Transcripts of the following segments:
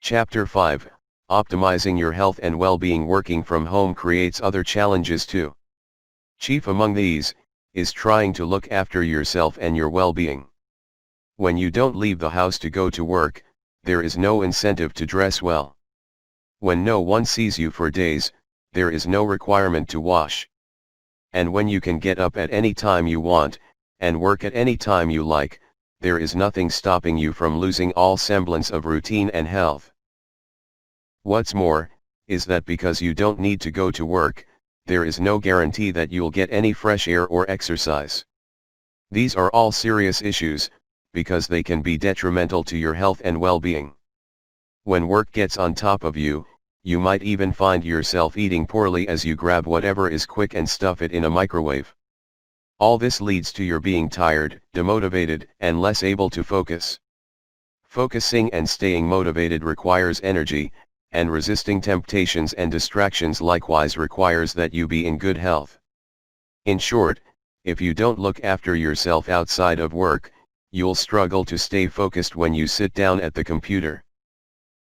Chapter 5, Optimizing Your Health and Well-Being. Working from home creates other challenges too. Chief among these, is trying to look after yourself and your well-being. When you don't leave the house to go to work, there is no incentive to dress well. When no one sees you for days, there is no requirement to wash. And when you can get up at any time you want, and work at any time you like, there is nothing stopping you from losing all semblance of routine and health. What's more, is that because you don't need to go to work, there is no guarantee that you'll get any fresh air or exercise. These are all serious issues, because they can be detrimental to your health and well-being. When work gets on top of you, you might even find yourself eating poorly as you grab whatever is quick and stuff it in a microwave. All this leads to your being tired, demotivated, and less able to focus. Focusing and staying motivated requires energy, and resisting temptations and distractions likewise requires that you be in good health. In short, if you don't look after yourself outside of work, you'll struggle to stay focused when you sit down at the computer.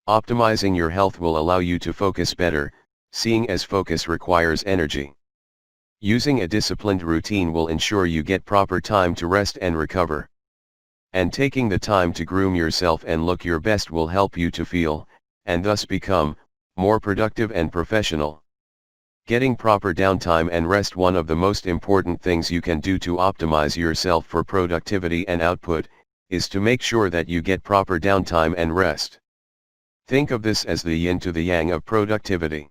Optimizing your health will allow you to focus better, seeing as focus requires energy. Using a disciplined routine will ensure you get proper time to rest and recover. And taking the time to groom yourself and look your best will help you to feel, and thus become, more productive and professional. Getting proper downtime and rest. One of the most important things you can do to optimize yourself for productivity and output, is to make sure that you get proper downtime and rest. Think of this as the yin to the yang of productivity.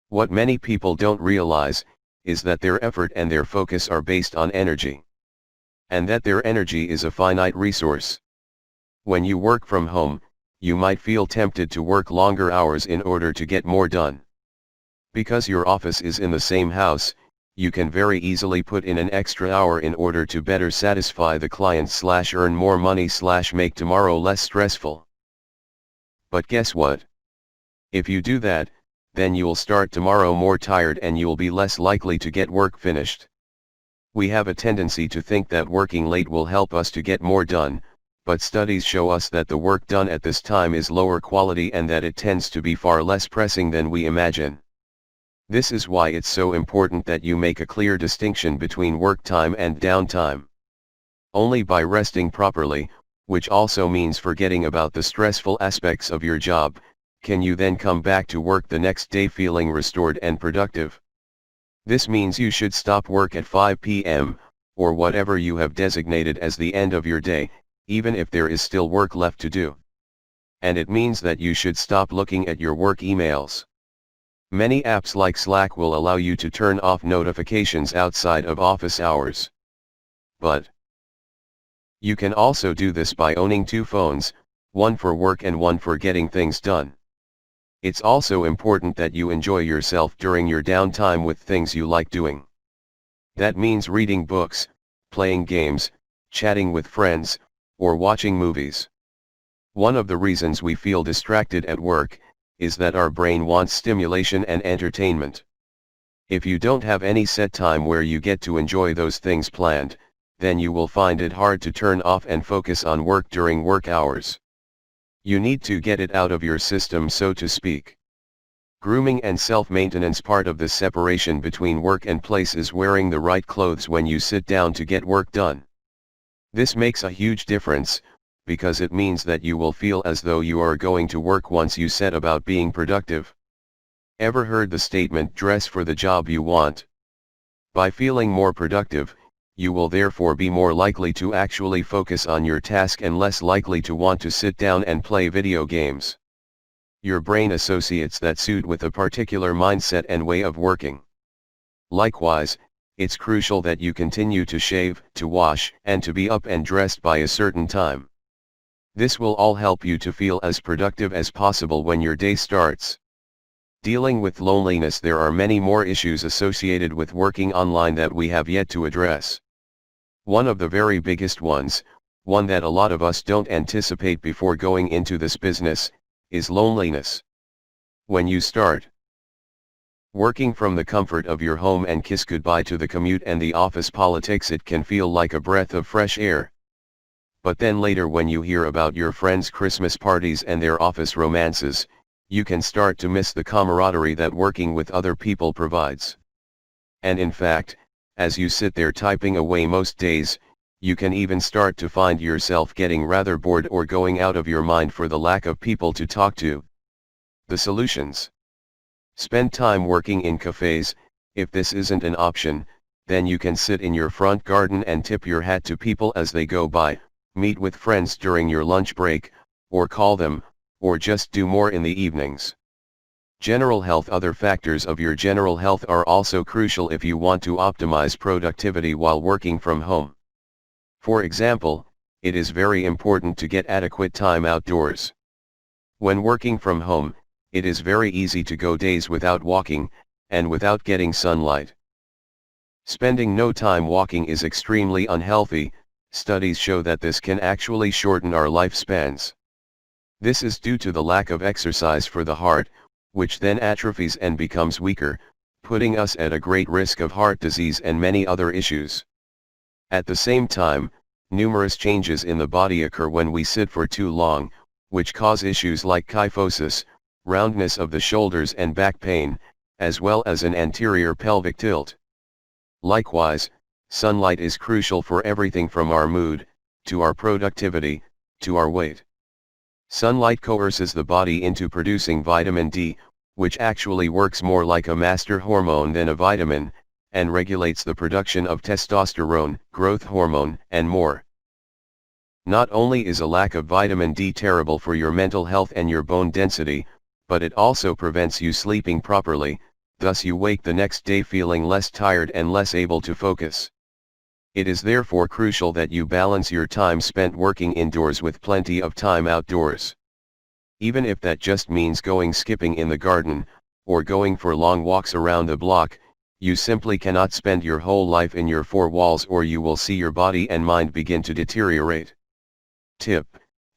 What many people don't realize, is that their effort and their focus are based on energy. And that their energy is a finite resource. When you work from home, you might feel tempted to work longer hours in order to get more done. Because your office is in the same house, you can very easily put in an extra hour in order to better satisfy the client / earn more money / make tomorrow less stressful. But guess what? If you do that, then you'll start tomorrow more tired and you'll be less likely to get work finished. We have a tendency to think that working late will help us to get more done, but studies show us that the work done at this time is lower quality and that it tends to be far less pressing than we imagine. This is why it's so important that you make a clear distinction between work time and downtime. Only by resting properly, which also means forgetting about the stressful aspects of your job, can you then come back to work the next day feeling restored and productive. This means you should stop work at 5 p.m., or whatever you have designated as the end of your day, even if there is still work left to do. And it means that you should stop looking at your work emails. Many apps like Slack will allow you to turn off notifications outside of office hours. But you can also do this by owning 2 phones, one for work and one for getting things done. It's also important that you enjoy yourself during your downtime with things you like doing. That means reading books, playing games, chatting with friends, or watching movies. One of the reasons we feel distracted at work, is that our brain wants stimulation and entertainment. If you don't have any set time where you get to enjoy those things planned, then you will find it hard to turn off and focus on work during work hours. You need to get it out of your system, so to speak. Grooming and self-maintenance. Part of the separation between work and place is wearing the right clothes when you sit down to get work done. This makes a huge difference, because it means that you will feel as though you are going to work once you set about being productive. Ever heard the statement, dress for the job you want? By feeling more productive, you will therefore be more likely to actually focus on your task and less likely to want to sit down and play video games. Your brain associates that suit with a particular mindset and way of working. Likewise, it's crucial that you continue to shave, to wash, and to be up and dressed by a certain time. This will all help you to feel as productive as possible when your day starts. Dealing with loneliness. There are many more issues associated with working online that we have yet to address. One of the very biggest ones, one that a lot of us don't anticipate before going into this business, is loneliness. When you start working from the comfort of your home and kiss goodbye to the commute and the office politics, it can feel like a breath of fresh air. But then later when you hear about your friends' Christmas parties and their office romances, you can start to miss the camaraderie that working with other people provides. And in fact, as you sit there typing away most days, you can even start to find yourself getting rather bored or going out of your mind for the lack of people to talk to. The solutions: spend time working in cafes. If this isn't an option, then you can sit in your front garden and tip your hat to people as they go by, meet with friends during your lunch break, or call them, or just do more in the evenings. General health: other factors of your general health are also crucial if you want to optimize productivity while working from home. For example, it is very important to get adequate time outdoors. When working from home, it is very easy to go days without walking, and without getting sunlight. Spending no time walking is extremely unhealthy. Studies show that this can actually shorten our lifespans. This is due to the lack of exercise for the heart, which then atrophies and becomes weaker, putting us at a great risk of heart disease and many other issues. At the same time, numerous changes in the body occur when we sit for too long, which cause issues like kyphosis, roundness of the shoulders and back pain, as well as an anterior pelvic tilt. Likewise, sunlight is crucial for everything from our mood, to our productivity, to our weight. Sunlight coerces the body into producing vitamin D, which actually works more like a master hormone than a vitamin, and regulates the production of testosterone, growth hormone, and more. Not only is a lack of vitamin D terrible for your mental health and your bone density, but it also prevents you sleeping properly, thus you wake the next day feeling less tired and less able to focus. It is therefore crucial that you balance your time spent working indoors with plenty of time outdoors. Even if that just means going skipping in the garden, or going for long walks around the block, you simply cannot spend your whole life in your four walls or you will see your body and mind begin to deteriorate. Tip: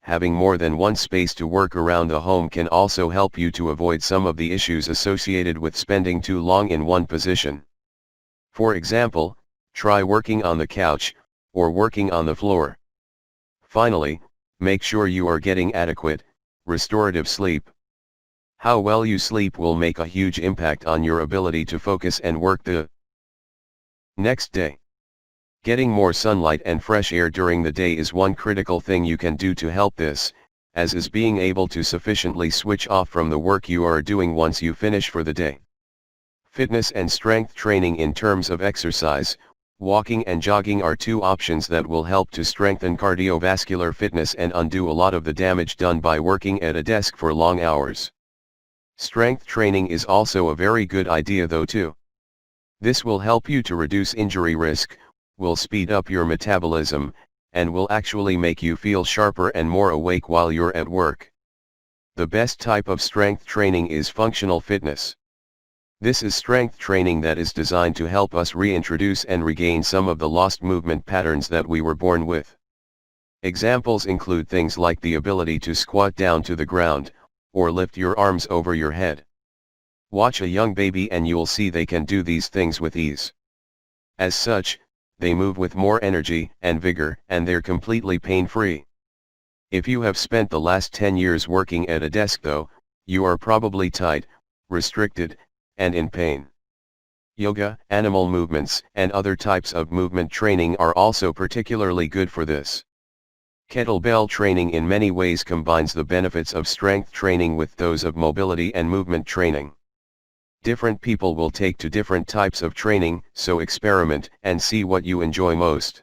having more than one space to work around the home can also help you to avoid some of the issues associated with spending too long in one position. For example, try working on the couch, or working on the floor. Finally, make sure you are getting adequate, restorative sleep. How well you sleep will make a huge impact on your ability to focus and work the next day. Getting more sunlight and fresh air during the day is one critical thing you can do to help this, as is being able to sufficiently switch off from the work you are doing once you finish for the day. Fitness and strength training: in terms of exercise, walking and jogging are two options that will help to strengthen cardiovascular fitness and undo a lot of the damage done by working at a desk for long hours. Strength training is also a very good idea though too. This will help you to reduce injury risk, will speed up your metabolism, and will actually make you feel sharper and more awake while you're at work. The best type of strength training is functional fitness. This is strength training that is designed to help us reintroduce and regain some of the lost movement patterns that we were born with. Examples include things like the ability to squat down to the ground, or lift your arms over your head. Watch a young baby and you'll see they can do these things with ease. As such, they move with more energy and vigor, and they're completely pain-free. If you have spent the last 10 years working at a desk though, you are probably tight, restricted, and in pain. Yoga, animal movements, and other types of movement training are also particularly good for this. Kettlebell training in many ways combines the benefits of strength training with those of mobility and movement training. Different people will take to different types of training, so experiment and see what you enjoy most.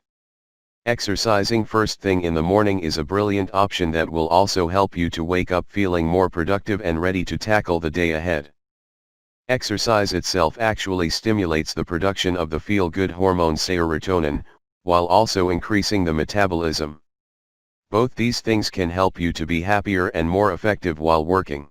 Exercising first thing in the morning is a brilliant option that will also help you to wake up feeling more productive and ready to tackle the day ahead. Exercise itself actually stimulates the production of the feel-good hormone serotonin, while also increasing the metabolism. Both these things can help you to be happier and more effective while working.